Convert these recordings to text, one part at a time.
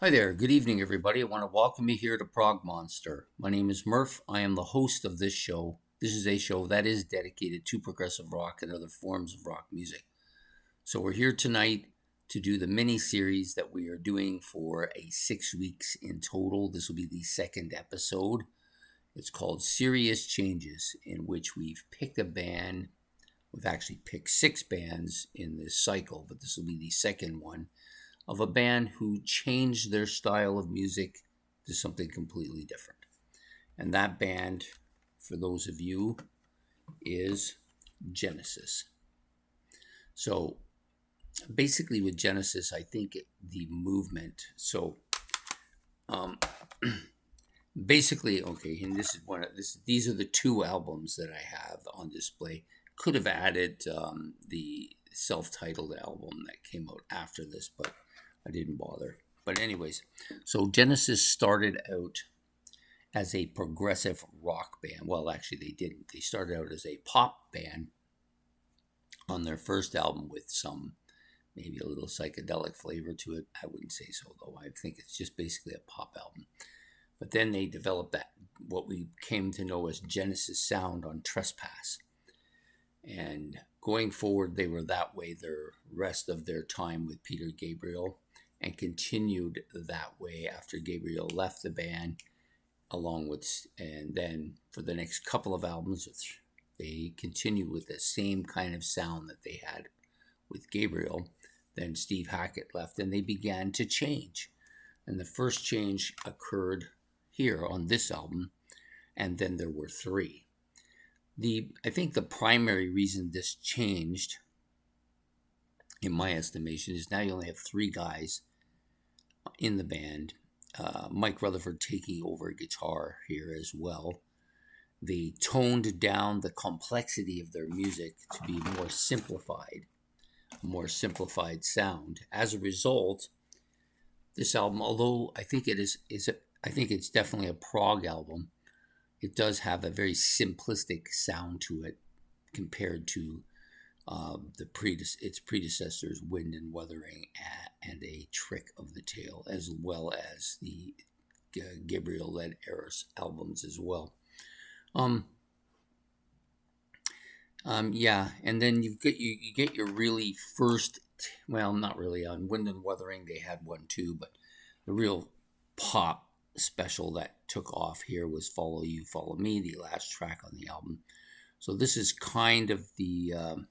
Hi there, good evening everybody. I want to welcome you here to Prog Monster. My name is Murph. I am the host of this show. This is a show that is dedicated to progressive rock and other forms of rock music. So we're here tonight to do the mini series that we are doing for 6 weeks in total. This will be the second episode. It's called Serious Changes, in which we've picked a band. We've actually picked 6 bands in this cycle, but this will be the second one of a band who changed their style of music to something completely different. And that band, for those of you, is Genesis. So basically, with Genesis, I think the movement. So um, basically, okay, and this is one of this. These are the 2 albums that I have on display. Could have added the self-titled album that came out after this, but I didn't bother. But anyways, so Genesis started out as a progressive rock band. Well, actually, they didn't. They started out as a pop band on their first album with some maybe a little psychedelic flavor to it. I wouldn't say so, though. I think it's just basically a pop album. But then they developed that, what we came to know as Genesis sound on Trespass. And going forward, they were that way the rest of their time with Peter Gabriel and continued that way after Gabriel left the band, along with, and then for the next couple of albums, they continued with the same kind of sound that they had with Gabriel. Then Steve Hackett left and they began to change. And the first change occurred here on this album, and then there were 3. I think the primary reason this changed, in my estimation, is now you only have 3 guys in the band. Mike Rutherford taking over guitar here as well. They toned down the complexity of their music to be more simplified sound. As a result, this album, although I think I think it's definitely a prog album, it does have a very simplistic sound to it compared to its predecessors, Wind and Wuthering and A Trick of the Tail, as well as the Gabriel-led Eros albums as well. Yeah, and then you get your really first, well, not really on Wind and Wuthering. They had one too, but the real pop special that took off here was "Follow You, Follow Me," the last track on the album. So this is kind of the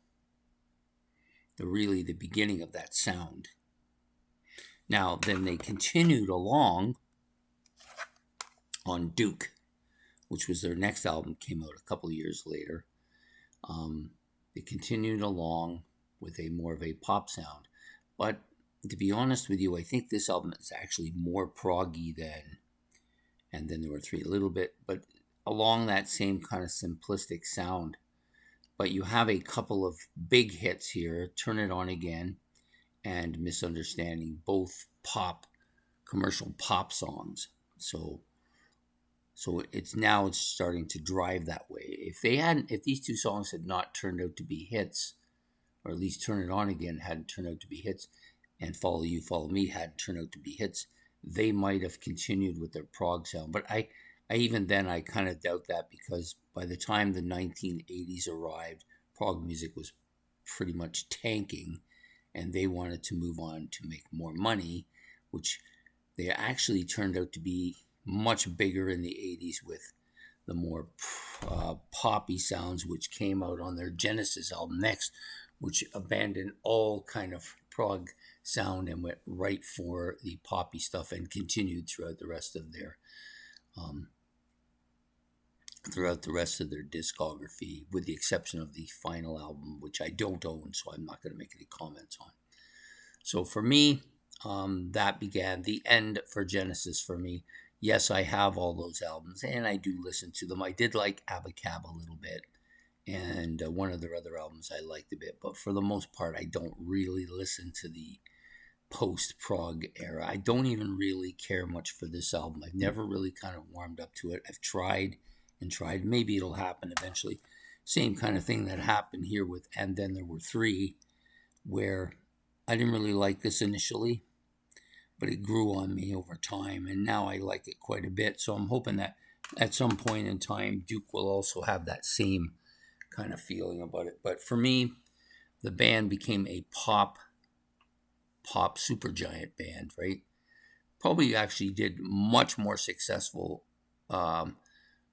beginning of that sound. Now, then they continued along on Duke, which was their next album, came out a couple of years later. They continued along with a more of a pop sound. But to be honest with you, I think this album is actually more proggy than, and then there were 3 a little bit, but along that same kind of simplistic sound. But you have a couple of big hits here, Turn It On Again and Misunderstanding, both commercial pop songs. So it's starting to drive that way. If these 2 songs had not turned out to be hits, or at least Turn It On Again hadn't turned out to be hits, and Follow You, Follow Me hadn't turned out to be hits, they might have continued with their prog sound. But I even then I kind of doubt that, because by the time the 1980s arrived, prog music was pretty much tanking, and they wanted to move on to make more money, which they actually turned out to be much bigger in the 80s with the more poppy sounds, which came out on their Genesis album next, which abandoned all kind of prog sound and went right for the poppy stuff and continued throughout the rest of their discography, with the exception of the final album, which I don't own, so I'm not going to make any comments on. So for me, that began the end for Genesis for me. Yes, I have all those albums, and I do listen to them. I did like Abacab a little bit, and one of their other albums I liked a bit, but for the most part, I don't really listen to the post-prog era. I don't even really care much for this album. I've never really kind of warmed up to it. I've tried and tried. Maybe it'll happen eventually. Same kind of thing that happened here with And Then There Were 3, where I didn't really like this initially, but it grew on me over time, and now I like it quite a bit. So I'm hoping that at some point in time, Duke will also have that same kind of feeling about it. But for me, the band became a pop supergiant band, right? Probably actually did much more successful um,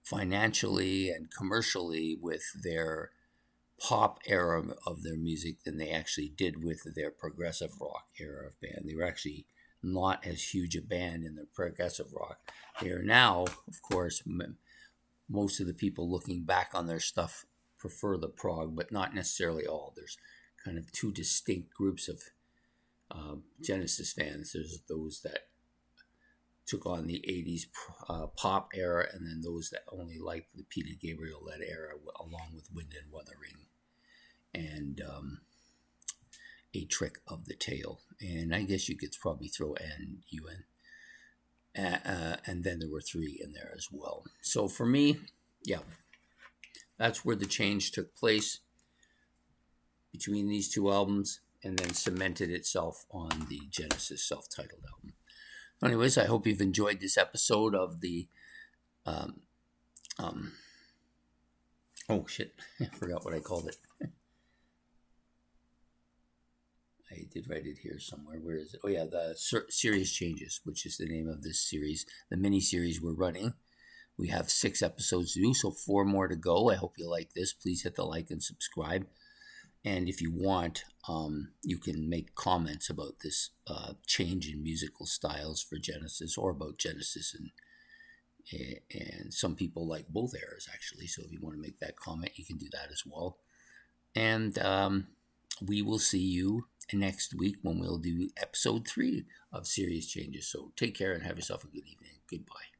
financially and commercially with their pop era of their music than they actually did with their progressive rock era of band. They were actually not as huge a band in the progressive rock. They are now, of course, most of the people looking back on their stuff prefer the prog, but not necessarily all. There's kind of two distinct groups of Genesis fans. There's those that took on the 80s pop era, and then those that only liked the Peter Gabriel led era, along with Wind and Wuthering and A Trick of the Tail. And I guess you could probably throw and you in. And then there were three in there as well. So for me, yeah, that's where the change took place between these two albums, and then cemented itself on the Genesis self-titled album. Anyways, I hope you've enjoyed this episode of the oh shit, I forgot what I called it. I did write it here somewhere. Where is it? Oh yeah, the Series Changes, which is the name of this series, the mini-series we're running. We have 6 episodes to do, so 4 more to go. I hope you like this. Please hit the like and subscribe. And if you want, you can make comments about this change in musical styles for Genesis, or about Genesis, and some people like both eras actually. So if you want to make that comment, you can do that as well. And we will see you next week when we'll do episode 3 of Series Changes. So take care and have yourself a good evening. Goodbye.